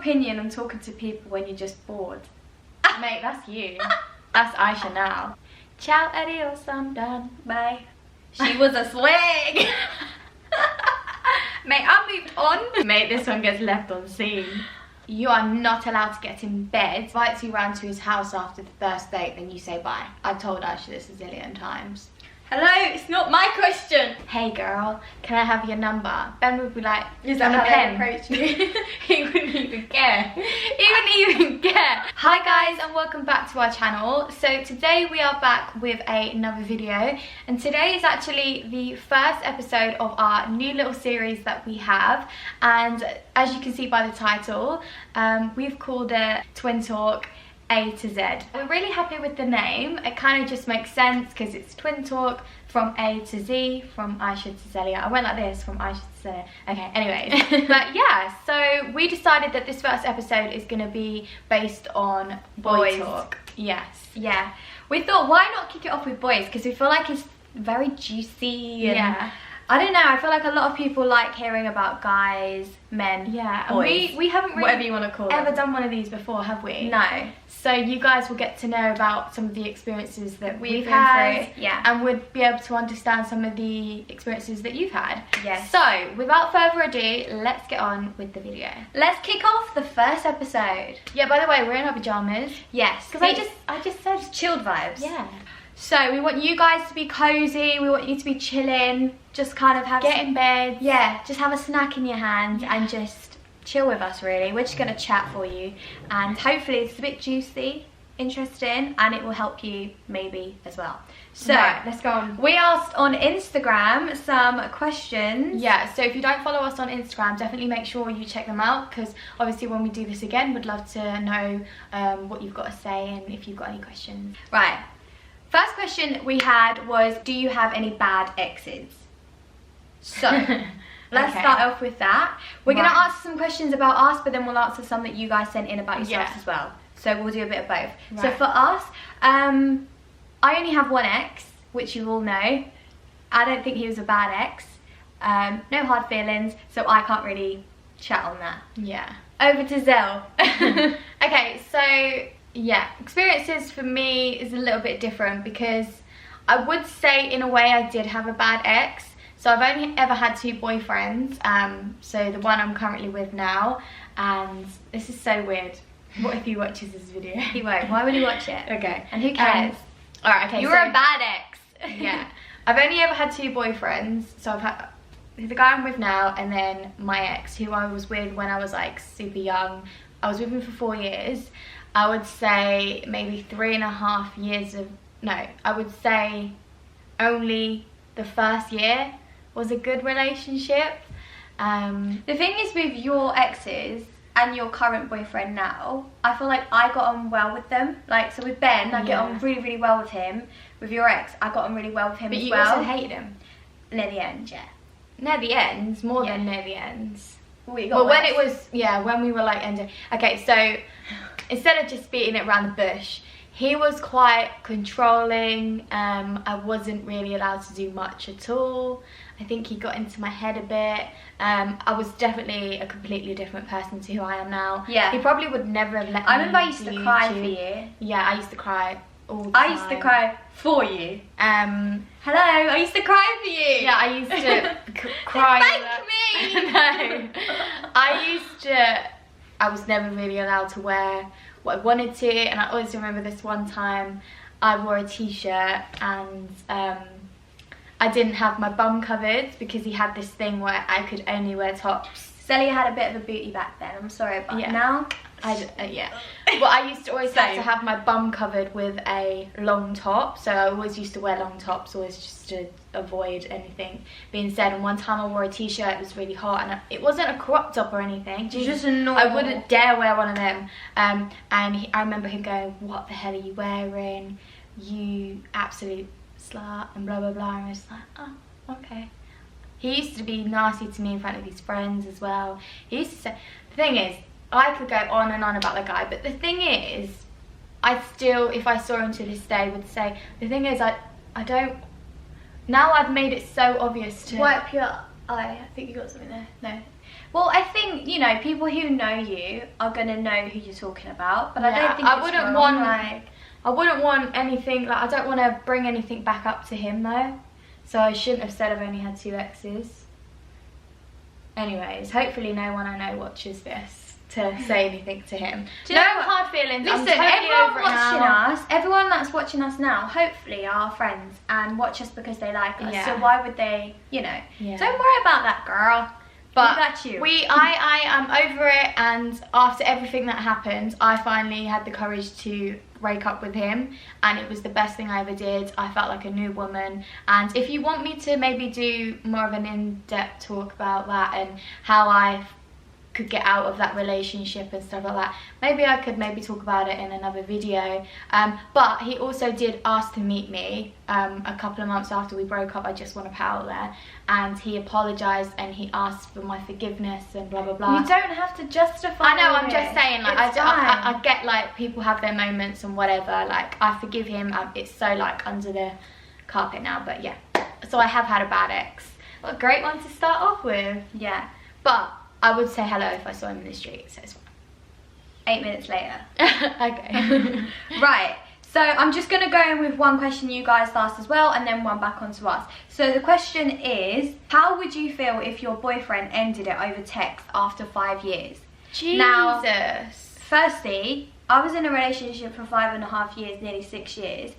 opinion on talking to people when you're just bored? Mate, that's you. That's Aisha now. Ciao, adios, I'm done. Bye. She was a swing. Mate, I moved on. Mate, this one gets left on scene. You are not allowed to get in bed. Invites you round to his house after the first date, then you say bye. I've told Aisha this a zillion times. Hello, it's not my question. Hey girl, can I have your number? Ben would be like, is that a pen? Approach me? He wouldn't even care. He wouldn't even care. Hi guys, and welcome back to our channel. So today we are back with another video, and today is actually the first episode of our new little series that we have. And as you can see by the title, we've called it Twin Talk A to Z. We're really happy with the name. It kind of just makes sense because it's Twin Talk from A to Z, from Aisha to Zelia. I went like this, from Aisha to Zelia. Okay, anyways. But yeah, so we decided that this first episode is going to be based on boy talk. Yes. Yeah. We thought, why not kick it off with boys? Because we feel like it's very juicy. And yeah. I don't know, I feel like a lot of people like hearing about guys, men, yeah, boys. And we haven't really, whatever you want to call ever done one of these before, have we? No. So you guys will get to know about some of the experiences that we've had, yeah, and would be able to understand some of the experiences that you've had. Yes. So without further ado, let's get on with the video. Let's kick off the first episode. Yeah, by the way, we're in our pajamas. Yes. Because I just said chilled vibes. Yeah. So we want you guys to be cozy, we want you to be chilling, just kind of get in bed. Yeah, just have a snack in your hand, yeah, and just chill with us really. We're just gonna chat for you, and hopefully it's a bit juicy, interesting, and it will help you maybe as well. So right, let's go on. We asked on Instagram some questions. Yeah, so if you don't follow us on Instagram, definitely make sure you check them out, because obviously when we do this again, we'd love to know what you've got to say and if you've got any questions. Right. First question we had was, do you have any bad exes? So, let's start off with that. We're going to answer some questions about us, but then we'll answer some that you guys sent in about yourselves as well. So we'll do a bit of both. Right. So for us, I only have one ex, which you all know. I don't think he was a bad ex. No hard feelings, so I can't really chat on that. Yeah. Over to Zell. Okay, so yeah, experiences for me is a little bit different, because I would say in a way I did have a bad ex. So I've only ever had two boyfriends, so the one I'm currently with now, and this is so weird. What if he watches this video? He won't. Why would he watch it? Okay. And who cares? Alright, okay. You were a bad ex. Yeah. I've only ever had two boyfriends, so I've had the guy I'm with now, and then my ex, who I was with when I was like super young. I was with him for 4 years. I would say maybe 3.5 years of, no, I would say only the first year was a good relationship. The thing is with your exes and your current boyfriend now, I feel like I got on well with them. Like, so with Ben, I get on really, really well with him. With your ex, I got on really well with him as well. But you also hated him? Near the end, yeah. Near the ends, more than near the ends. Well, when it was, yeah, when we were like ending. Okay, so instead of just beating it around the bush, he was quite controlling. I wasn't really allowed to do much at all. I think he got into my head a bit. I was definitely a completely different person to who I am now. Yeah. He probably would never have let me. I remember I used to cry for you. Yeah, I used to cry all the time. I used to cry for you. Hello, I used to cry for you. Yeah, I used to cry. Thank me. No. I was never really allowed to wear what I wanted to, and I always remember this one time I wore a t-shirt and I didn't have my bum covered because he had this thing where I could only wear tops. Zelia had a bit of a booty back then, I'm sorry, but now yeah. Well, I used to always have to have my bum covered with a long top, so I always used to wear long tops, always just to avoid anything being said. And one time I wore a t-shirt, it was really hot, and it wasn't a crop top or anything, it was just a normal. I wouldn't dare wear one of them. And I remember him going, "What the hell are you wearing? You absolute slut," and blah blah blah. And I was like, oh, okay. He used to be nasty to me in front of his friends as well. He used to say, the thing is, I could go on and on about the guy, but the thing is, I still, if I saw him to this day, would say, the thing is, I don't, now I've made it so obvious to... Wipe your eye, I think you got something there. No. Well, I think, you know, people who know you are going to know who you're talking about, but I don't think I wouldn't want anything, like, I don't want to bring anything back up to him though, so I shouldn't have said I've only had 2 exes. Anyways, hopefully no one I know watches this to say anything to him. No hard feelings. Listen, I'm totally everyone over it watching now. us, everyone that's watching us now, hopefully are our friends and watch us because they like us. Yeah. So why would they, you know? Yeah. Don't worry about that, girl. But that's you. I am over it, and after everything that happened, I finally had the courage to break up with him, and it was the best thing I ever did. I felt like a new woman. And if you want me to maybe do more of an in-depth talk about that and how I could get out of that relationship and stuff like that, maybe I could talk about it in another video. But he also did ask to meet me a couple of months after we broke up. I just want to put out there, and he apologized and he asked for my forgiveness and blah blah blah. You don't have to justify. I know, I'm just saying, like, I I get, like, people have their moments and whatever, like, I forgive him. It's so, like, under the carpet now. But yeah, so I have had a bad ex. What a great one to start off with. Yeah, but I would say hello if I saw him in the street, so it's fine. 8 minutes later. Okay. Right, so I'm just going to go in with one question you guys asked as well, and then one back onto us. So the question is, how would you feel if your boyfriend ended it over text after 5 years? Jesus. Now, firstly, I was in a relationship for 5.5 years, nearly 6 years.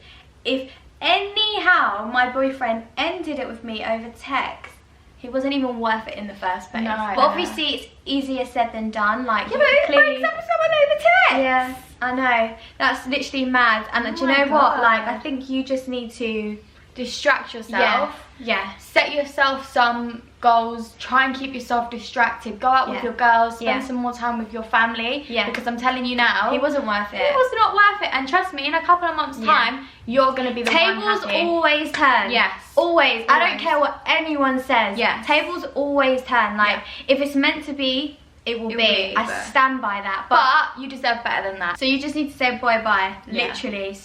If anyhow my boyfriend ended it with me over text, he wasn't even worth it in the first place. No, but obviously it's easier said than done. Like, yeah, but who breaks up with someone over text? Yeah, I know. That's literally mad. And do you know what? Like, I think you just need to distract yourself. Yeah. Set yourself some goals. Try and keep yourself distracted. Go out with your girls. Spend some more time with your family. Yeah. Because I'm telling you now, he wasn't worth it. He was not worth it. And trust me, in a couple of months' time, you're gonna be the one Tables happy. always turn. Yes. Always. I don't care what anyone says. Yeah. Tables always turn. Like, if it's meant to be, it will be. I stand by that. But you deserve better than that. So you just need to say bye-bye. Yeah. Literally.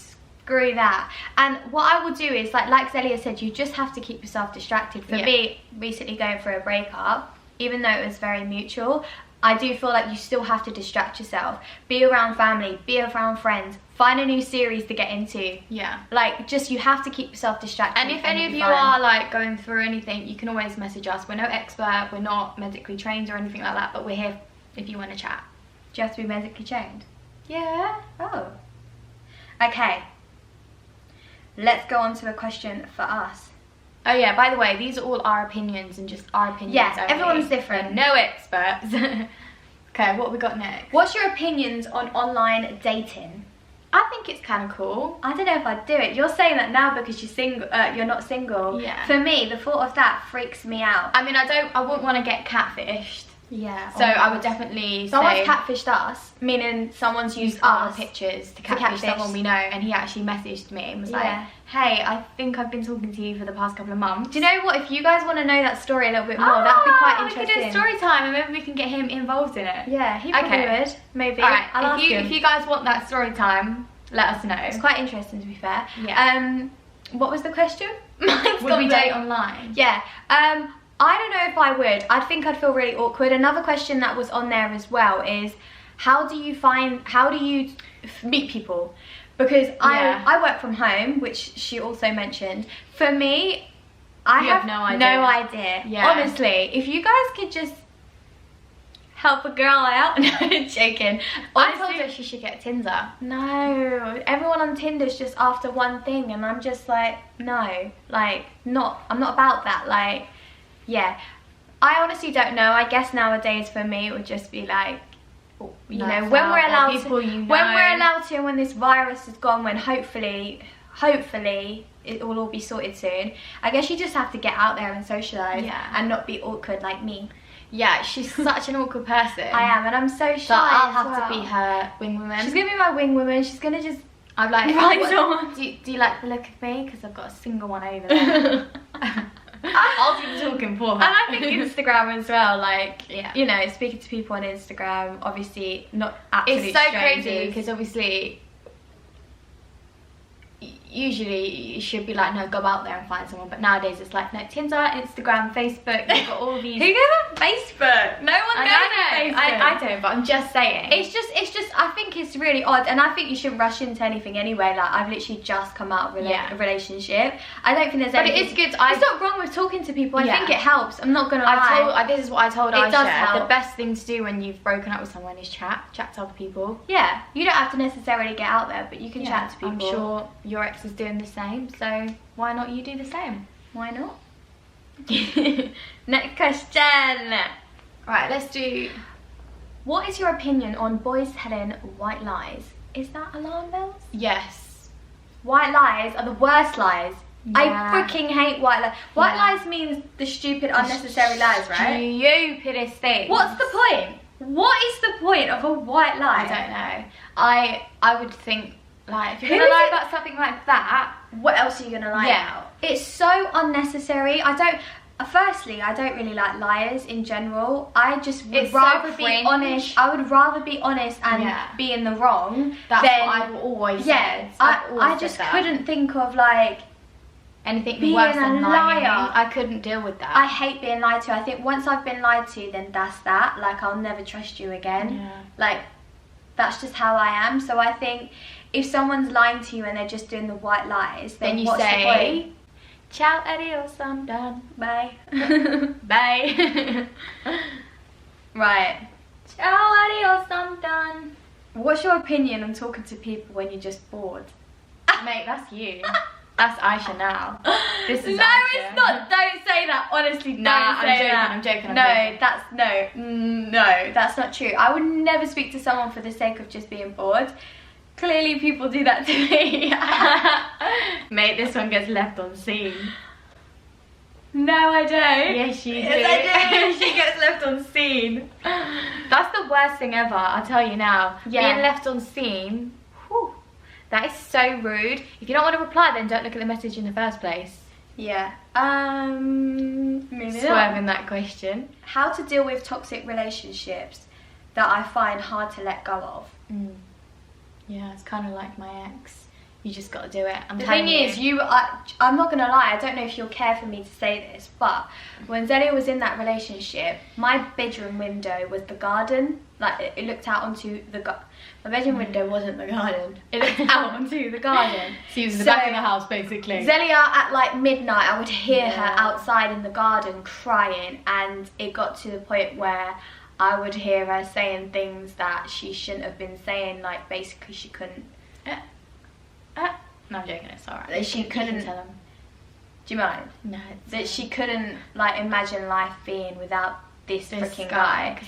Screw that. And what I will do is, like Zelia said, you just have to keep yourself distracted. For me, recently going through a breakup, even though it was very mutual, I do feel like you still have to distract yourself. Be around family, be around friends, find a new series to get into. Yeah. Like, just, you have to keep yourself distracted. And if any of you are, like, going through anything, you can always message us. We're no expert, we're not medically trained or anything like that, but we're here if you want to chat. Do you have to be medically trained? Yeah. Oh. Okay. Let's go on to a question for us. Oh yeah, by the way, these are all our opinions and just our opinions. Yeah, only. everyone's different. No experts. Okay, what we got next? What's your opinions on online dating? I think it's kind of cool. I don't know if I'd do it. You're saying that now because you're single. You're not single. Yeah. For me, the thought of that freaks me out. I mean, I wouldn't want to get catfished. Yeah. So I would definitely say... Someone's catfished us, meaning someone's used our us pictures to catfish someone we know, and he actually messaged me and was like, hey, I think I've been talking to you for the past couple of months. Do you know what? If you guys want to know that story a little bit more, that'd be quite interesting. We could do a story time and maybe we can get him involved in it. Yeah, he probably would. Maybe. Alright, I'll ask him. If you guys want that story time, let us know. It's quite interesting, to be fair. Yeah. What was the question? Would we date online? Yeah. I don't know if I would. I think I'd feel really awkward. Another question that was on there as well is, how do you meet people? Because I work from home, which she also mentioned. For me, I have no idea. Yeah. Honestly, if you guys could just help a girl out. No, joking. Honestly, I told her she should get Tinder. No, everyone on Tinder's just after one thing, and I'm just like, no, like, I'm not about that. Like, yeah, I honestly don't know. I guess nowadays for me it would just be like, you know, when we're allowed to, when we're allowed to, and when this virus is gone, when hopefully it will all be sorted soon. I guess you just have to get out there and socialise and not be awkward like me. Yeah, she's such an awkward person. I am, and I'm so shy. So I'll have to be her wing woman. She's gonna be my wing woman. She's gonna just. I'm like, do you like the look of me? Because I've got a single one over there. I'll do the talking for her. And I think Instagram as well, like, you know, speaking to people on Instagram, obviously not absolute It's so strangers. crazy because obviously usually you should be like, no, go out there and find someone, but nowadays it's like, no, Tinder, Instagram, Facebook, you've got all these. Who goes on Facebook? No one goes on Facebook. I don't, but I'm just saying. It's just, I think it's really odd, and I think you shouldn't rush into anything anyway. Like, I've literally just come out of a relationship. I don't think there's anything. But it is good. It's not wrong with talking to people. I think it helps. I'm not gonna lie. This is what I told Aisha. It does help. The best thing to do when you've broken up with someone is chat to other people. Yeah, you don't have to necessarily get out there, but you can chat to people. I'm sure your ex is doing the same, so why not you do the same? Why not? Next question. Right, let's do. What is your opinion on boys telling white lies? Is that alarm bells? Yes. White lies are the worst lies. Yeah. I freaking hate white lies. White lies means the stupid, unnecessary lies, right? Stupidest thing. What's the point? What is the point of a white lie? I don't know. I would think, like, if you're gonna lie about something like that, what else are you gonna lie about? It's so unnecessary. Firstly, I don't really like liars in general. I just would rather be honest. I would rather be honest and be in the wrong. That's what I've always said. I just couldn't think of like anything being worse than a lying. liar. I couldn't deal with that. I hate being lied to. I think once I've been lied to, then that's that. Like, I'll never trust you again. Yeah. Like, that's just how I am. So I think if someone's lying to you and they're just doing the white lies, then you what's say, the point? Ciao, adios, I'm done. Bye. Bye. Right. Ciao, adios, I'm done. What's your opinion on talking to people when you're just bored? Mate, that's you. That's Aisha now. This is no, Aisha. It's not. Don't say that. Honestly, don't say that. I'm joking. No, that's not true. I would never speak to someone for the sake of just being bored. Clearly, people do that to me. Mate, this one gets left on scene. No, I don't. Yes, you do. Yes, I do. She gets left on scene. That's the worst thing ever, I'll tell you now. Yeah. Being left on scene, whew, that is so rude. If you don't want to reply, then don't look at the message in the first place. Yeah. Swerving that question. How to deal with toxic relationships that I find hard to let go of. Yeah, it's kind of like my ex. You just got to do it. The thing is, I'm not gonna lie. I don't know if you'll care for me to say this, but when Zelia was in that relationship, my bedroom window was the garden. Like, it looked out onto the my bedroom window wasn't the garden. It looked out onto the garden. She was in the back of the house, basically. Zelia, at like midnight, I would hear her outside in the garden crying, and it got to the point where I would hear her saying things that she shouldn't have been saying. Like, basically, she couldn't. No, I'm joking. It's alright. That she couldn't tell them. Do you mind? No. That she couldn't like imagine life being without this freaking guy.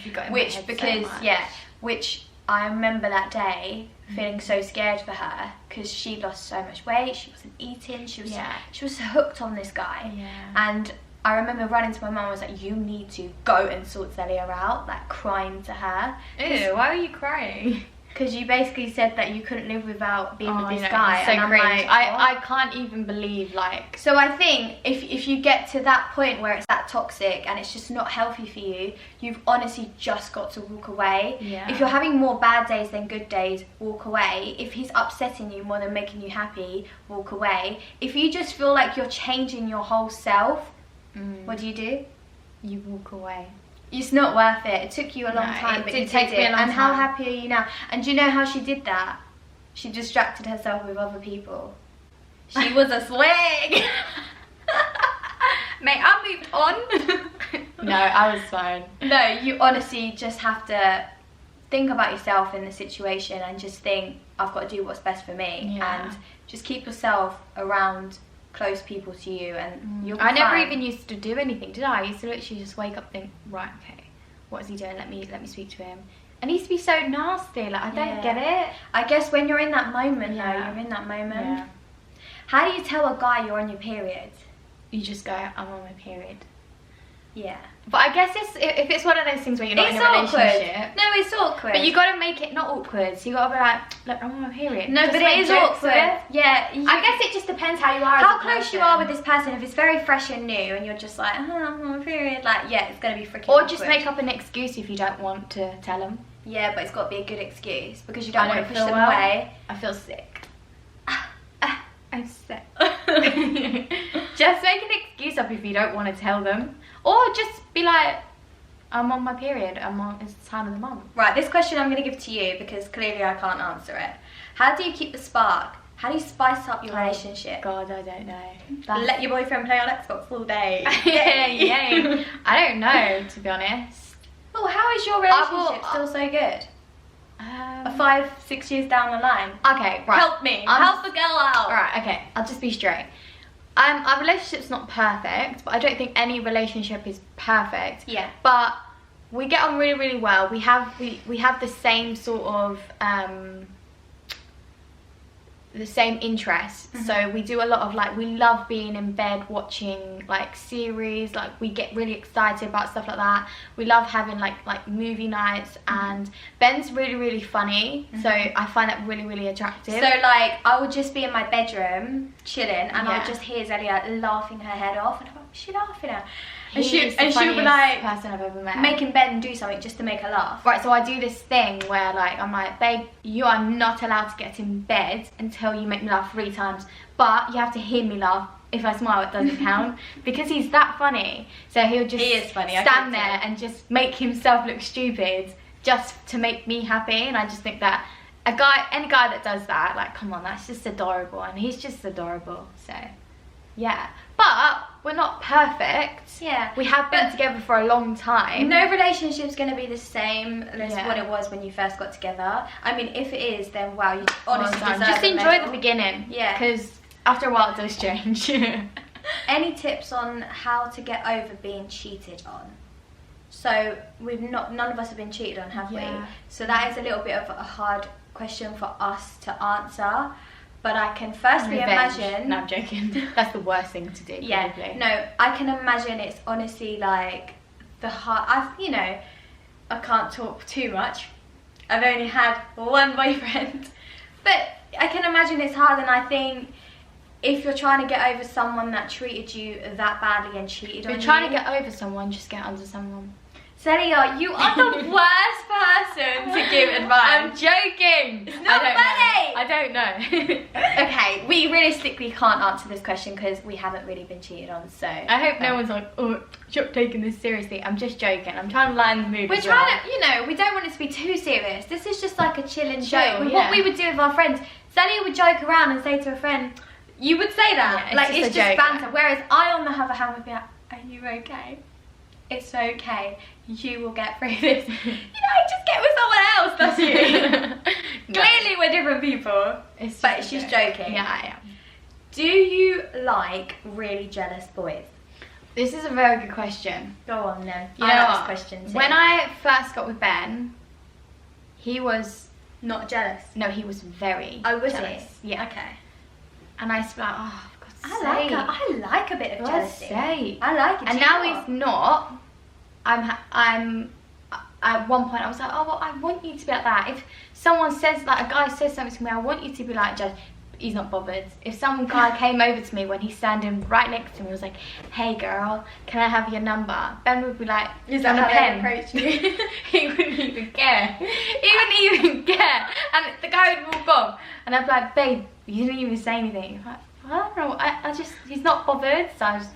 Which I remember that day feeling so scared for her because she lost so much weight. She wasn't eating. She was hooked on this guy. Yeah. And I remember running to my mum and was like, you need to go and sort Zelia out, like crying to her. Ew, why are you crying? Because you basically said that you couldn't live without being with this guy. So and I'm cringe. like, I can't even believe, like... So I think if you get to that point where it's that toxic and it's just not healthy for you, you've honestly just got to walk away. Yeah. If you're having more bad days than good days, walk away. If he's upsetting you more than making you happy, walk away. If you just feel like you're changing your whole self, what do? You walk away. It's not worth it. It took you a long time, but you did it. And how happy are you now? And do you know how she did that? She distracted herself with other people. She was a swing. Mate, I moved on. No, I was fine. No, you honestly just have to think about yourself in the situation and just think, I've got to do what's best for me. Yeah. And just keep yourself around close people to you, and you'll be fine. never even used to do anything, did I? I used to literally just wake up and think, right, okay, what is he doing? Let me speak to him. And he used to be so nasty, like, I don't get it. I guess when you're in that moment, though, you're in that moment. Yeah. How do you tell a guy you're on your period? You just go, I'm on my period. Yeah. But I guess if it's one of those things where you're not in a relationship. No, it's awkward. But you got to make it not awkward. So you got to be like, look, I'm on my period. No, but it is awkward. Yeah. I guess it just depends how you are. How close you are with this person. If it's very fresh and new, and you're just like, I'm on my period. Like, yeah, it's gonna be freaking. Or just make up an excuse if you don't want to tell them. Yeah, but it's got to be a good excuse because you don't want to push them away. I feel sick. I'm sick. Just make an excuse up if you don't want to tell them. Or just be like, I'm on my period, it's the time of the month. Right, this question I'm going to give to you because clearly I can't answer it. How do you keep the spark? How do you spice up your relationship? God, I don't know. Let your boyfriend play on Xbox all day. Yay. I don't know, to be honest. Oh, how is your relationship still so good? 5-6 years down the line. Okay, right. Help me. Help the girl out. Alright, okay. I'll just be straight. Our relationship's not perfect, but I don't think any relationship is perfect. Yeah. But we get on really, really well. We have the same sort of the same interests. So we do a lot of like, we love being in bed watching like series, like we get really excited about stuff like that. We love having like movie nights, and Ben's really, really funny, so I find that really, really attractive. So like I would just be in my bedroom chilling, and I'd just hear Zelia laughing her head off, and I'm like, what's she laughing at? And she'll be like, person I've ever met, making Ben do something just to make her laugh. Right, so I do this thing where like, I'm like, babe, you are not allowed to get in bed until you make me laugh 3 times, but you have to hear me laugh. If I smile, it doesn't count. Because he's that funny. So he'll just stand there and just make himself look stupid just to make me happy. And I just think that any guy that does that, like, come on, that's just adorable. And he's just adorable, so yeah. But we're not perfect. Yeah. We have been together for a long time. No relationship's going to be the same as what it was when you first got together. I mean, if it is, then wow, you honestly deserve just enjoy the beginning. Yeah. Because after a while it does change. Any tips on how to get over being cheated on? So none of us have been cheated on, have we? So that is a little bit of a hard question for us to answer. But I can firstly imagine... No, I'm joking. That's the worst thing to do, probably. No, I can imagine it's honestly like the hard... I can't talk too much. I've only had one boyfriend. But I can imagine it's hard, and I think if you're trying to get over someone that treated you that badly and cheated on you... If you're trying to get over someone, just get under someone. Celia, you are the worst person to give advice. I'm joking. It's not funny. I don't know. Okay, we realistically can't answer this question because we haven't really been cheated on, so... I hope no one's like, oh, stop taking this seriously. I'm just joking. I'm trying to lighten the mood. We're trying to, we don't want it to be too serious. This is just like a chilling joke. Yeah. What we would do with our friends. Celia would joke around and say to a friend, you would say that. Yeah, like, it's just joke, banter. Whereas I, on the other hand, would be like, are you okay? It's okay. You will get through this. Just get with someone else. That's you. Clearly, we're different people. But she's joking. Yeah, I am. Do you like really jealous boys? This is a very good question. Go on then. You know this question too. When I first got with Ben, he was not jealous. No, he was very jealous. Yeah. Okay. And I used to be like, oh, for God's sake. I like a bit of jealousy. I like it. And now he's not. At one point I was like, oh, well, I want you to be like that. If someone says, like, a guy says something to me, I want you to be like, just, he's not bothered. If some guy came over to me when he's standing right next to me, was like, hey girl, can I have your number? Ben would be like, is that a pen? Approach you? He wouldn't even care. He wouldn't even care. And the guy would walk off, and I'd be like, babe, you didn't even say anything. He's like, I don't know, I just, he's not bothered, so I just...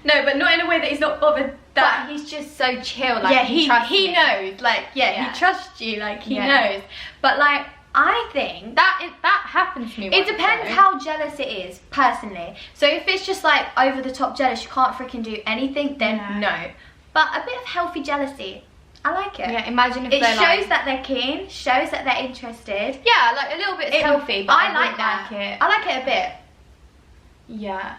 No, but not in a way that he's not bothered. That he's just so chill. Like, yeah, he knows. Like, he trusts you. Like, he knows. But like, I think that happens to me. It depends how jealous it is, personally. So if it's just like over the top jealous, you can't freaking do anything, then no. But a bit of healthy jealousy, I like it. Yeah, imagine if it shows that they're keen, shows that they're interested. Yeah, like a little bit healthy. But I like that. I like it a bit. Yeah.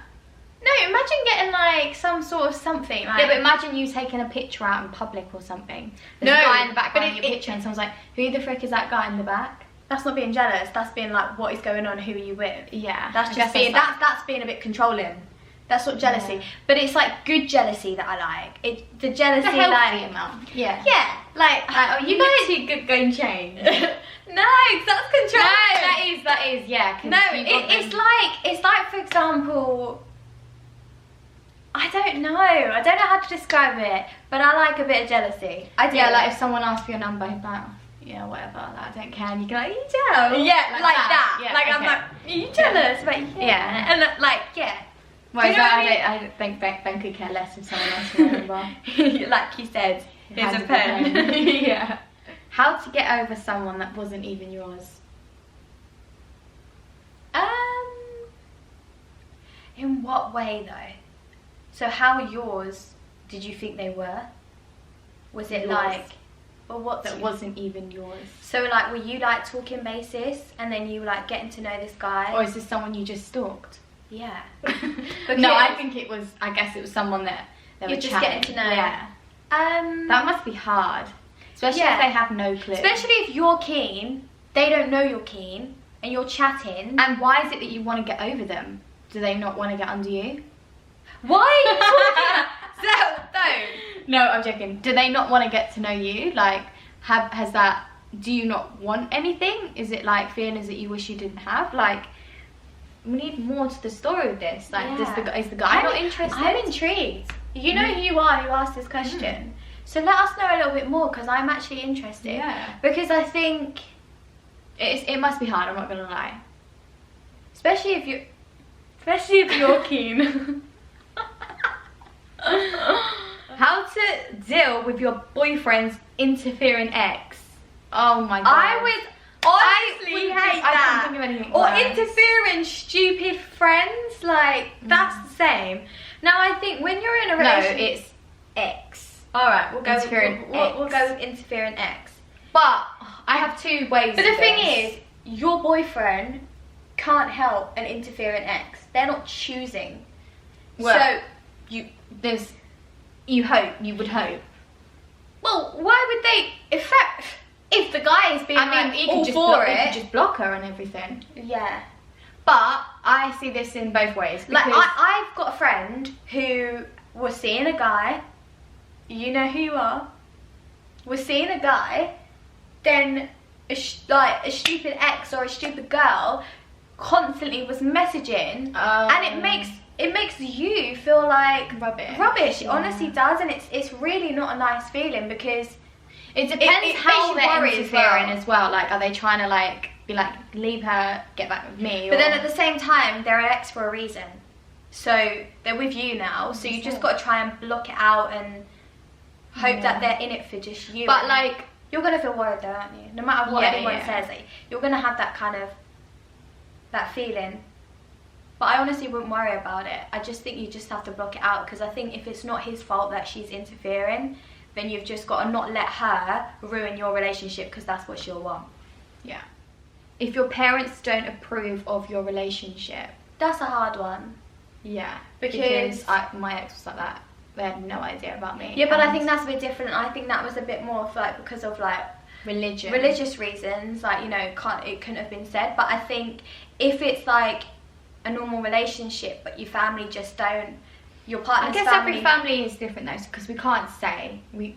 No, imagine getting like some sort of something. Like, yeah, but imagine you taking a picture out in public or something. There's a guy in the background of your picture, and someone's like, who the frick is that guy in the back? That's not being jealous. That's being like, what is going on? Who are you with? Yeah. That's just being that's being a bit controlling. That's not jealousy, but it's like good jealousy that I like. The jealousy, the healthy amount. Yeah. Yeah. Like, oh, you guys are good going change. No, that's controlling. No, that is, yeah. No, it's like, for example, I don't know how to describe it, but I like a bit of jealousy. I do. Yeah, like if someone asks for your number, he's like, yeah, whatever, like, I don't care, and you go like, you tell. Yeah, like that. Yeah, like, okay. I'm like, are you jealous? But Yeah. And like, yeah. Whereas Do you know what I mean? I don't think Ben could care less if someone else remember. Like you said, here's Has a pen. Yeah. How to get over someone that wasn't even yours? In what way though? So how yours did you think they were? Was it Yours. like, or what That wasn't even yours? So like, were you like talking basis, and then you were like getting to know this guy? Or is this someone you just stalked? Yeah. No, I think it was, I guess it was someone that they were You're just chatting. getting to know. Yeah. That must be hard. Especially Yeah. if they have no clue. Especially if you're keen, they don't know you're keen, and you're chatting. And why is it that you want to get over them? Do they not want to get under you? Why are you talking? Don't. No, I'm joking. Do they not want to get to know you? Like, do you not want anything? Is it like feelings that you wish you didn't have? Like, we need more to the story of this. Like, Yeah. is the guy not interested? I'm intrigued. You know who you are who asked this question. So let us know a little bit more, because I'm actually interested. Yeah. Because I think, It must be hard, I'm not gonna lie. especially if you're keen. How to deal with your boyfriend's interfering ex? Oh my god. I would honestly hate I that. can't think of anything Or worse. interfering stupid friends, like that's the same. Now I think when you're in a No, relationship, it's ex. all right, we'll go Interfering we'll ex. go with interfering ex. But I have two ways. But the thing is, your boyfriend can't help an interfering ex. They're not choosing. Well, so you would hope. well, why would they? If the guy is being he all could just for he it, could just block her and everything. yeah. But I see this in both ways. Like because- I've got a friend who was seeing a guy. You know who you are. Was seeing a guy, then a stupid ex or a stupid girl constantly was messaging, and it makes you feel like Rubbish. It honestly does, and it's really not a nice feeling, because it depends it how makes you they're worry interfering as well. Like, are they trying to like be like, leave her, get back with me? But then at the same time, they're an ex for a reason, so they're with you now. So you just got to try and block it out and hope that they're in it for just you. But like, you're gonna feel worried though, aren't you? No matter what anyone says, like, you're gonna have that kind of that feeling. But I honestly wouldn't worry about it. I just think you just have to block it out, because I think if it's not his fault that she's interfering, then you've just got to not let her ruin your relationship, because that's what she'll want. yeah. If your parents don't approve of your relationship, That's a hard one. yeah, Because my ex was like that. They had no idea about me. Yeah, but I and think that's a bit different. I think that was a bit more of like because of like religious reasons, like, you know, it couldn't have been said. But I think if it's like a normal relationship, but your family just don't, your partner's I guess family. every family is different though, because we can't say we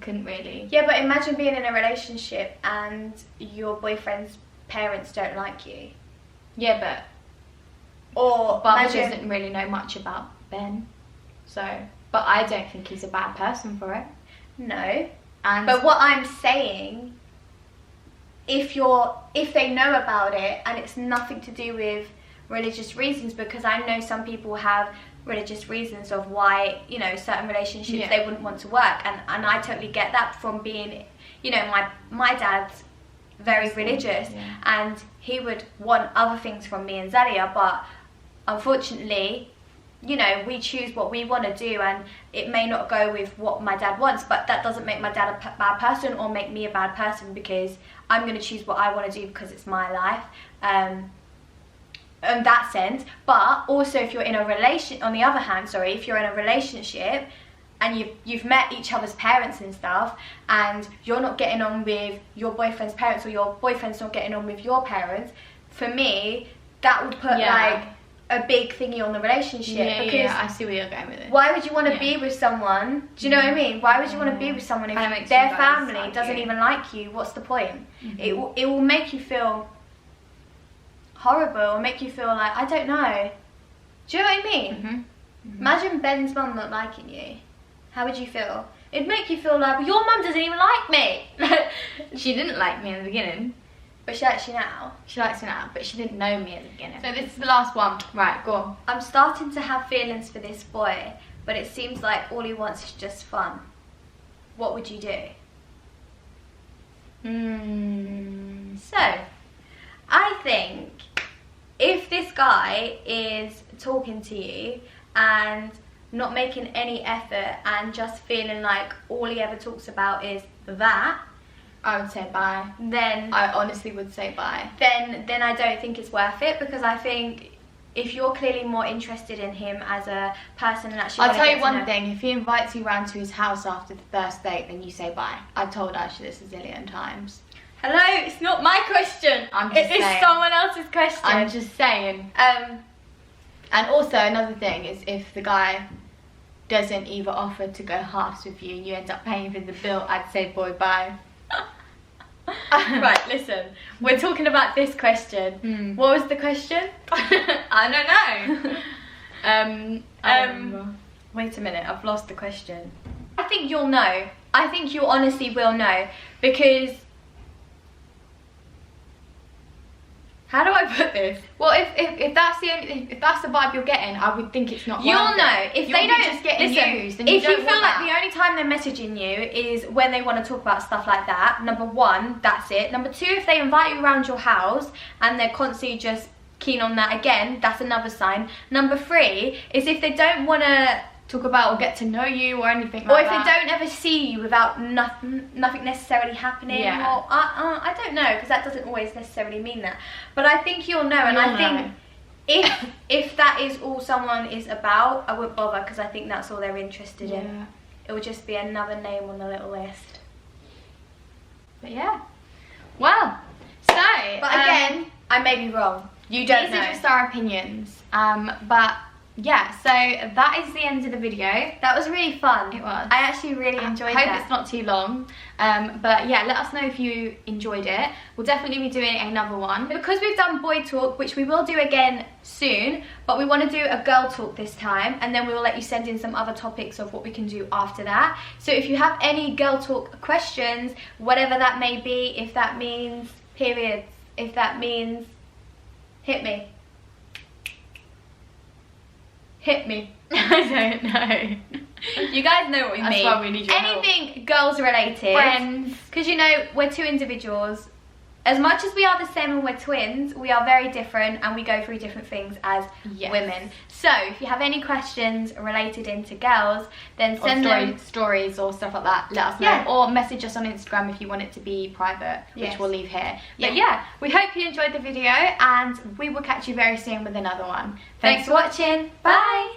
couldn't really. Yeah, but imagine being in a relationship and your boyfriend's parents don't like you. Yeah, but Barbara doesn't really know much about Ben, so. But I don't think he's a bad person for it. No. And But what I'm saying, if they know about it and it's nothing to do with religious reasons, because I know some people have religious reasons of why, you know, certain relationships they wouldn't want to work, and I totally get that from being, you know, my dad's very religious, and he would want other things from me and Zelia, but unfortunately, you know, we choose what we want to do, and it may not go with what my dad wants, but that doesn't make my dad a bad person or make me a bad person, because I'm going to choose what I want to do because it's my life, in that sense. But also, if you're in a if you're in a relationship and you've met each other's parents and stuff, and you're not getting on with your boyfriend's parents, or your boyfriend's not getting on with your parents, for me, that would put like a big thingy on the relationship. Because I see where you're going with it. why would you want to be with someone? Do you know what I mean? Why would you want to be with someone if Makes their you guys family like doesn't you. even like you? What's the point? It will make you feel horrible, or make you feel like, I don't know. Do you know what I mean? Imagine Ben's mum not liking you. How would you feel? It'd make you feel like, well, your mum doesn't even like me. She didn't like me in the beginning. But she likes you now. She likes me now, but she didn't know me in the beginning. So this is the last one. Right, go on. I'm starting to have feelings for this boy, but it seems like all he wants is just fun. What would you do? So, I think if this guy is talking to you and not making any effort and just feeling like all he ever talks about is that, I would say bye. Then I honestly would say bye. Then I don't think it's worth it, because I think if you're clearly more interested in him as a person and actually I'll tell you one thing, if he invites you round to his house after the first date, then you say bye. I've told Ashley this a zillion times. Hello, it's not my question. It's someone else's question. I'm just saying. And also another thing is, if the guy doesn't either offer to go halves with you and you end up paying for the bill, I'd say boy bye. Right, listen, we're talking about this question. What was the question? I don't know. I don't remember. Wait a minute, I've lost the question. I think you'll know. I think you honestly will know, because how do I put this? Well, if that's the vibe you're getting, I would think it's not. You'll know if they don't just get used. Then if you feel like the only time they're messaging you is when they want to talk about stuff like that, number one, that's it. Number two, if they invite you around your house and they're constantly just keen on that, again, that's another sign. Number three is if they don't want to talk about or get to know you or anything like that. Or if that. they don't ever see you without nothing necessarily happening. Yeah. Or, I don't know, because that doesn't always necessarily mean that. But I think you'll know, and I think if that is all someone is about, I wouldn't bother, because I think that's all they're interested in. It would just be another name on the little list. But yeah. Well, so... But again, I may be wrong. You don't know. These are just our opinions. But... yeah, so that is the end of the video. That was really fun. It was. I actually really enjoyed that. I hope it's not too long. But yeah, let us know if you enjoyed it. We'll definitely be doing another one. Because we've done boy talk, which we will do again soon, but we want to do a girl talk this time, and then we will let you send in some other topics of what we can do after that. So if you have any girl talk questions, whatever that may be, if that means periods, if that means hit me. Hit me. I don't know. You guys know what we mean. That's why we need your Anything girls related. Friends. Because you know, we're two individuals. As much as we are the same and we're twins, we are very different and we go through different things as women. So if you have any questions related into girls, then send them stories or stuff like that. Let us know. Or message us on Instagram if you want it to be private, which we'll leave here. But yeah, we hope you enjoyed the video, and we will catch you very soon with another one. Thanks for watching. Bye.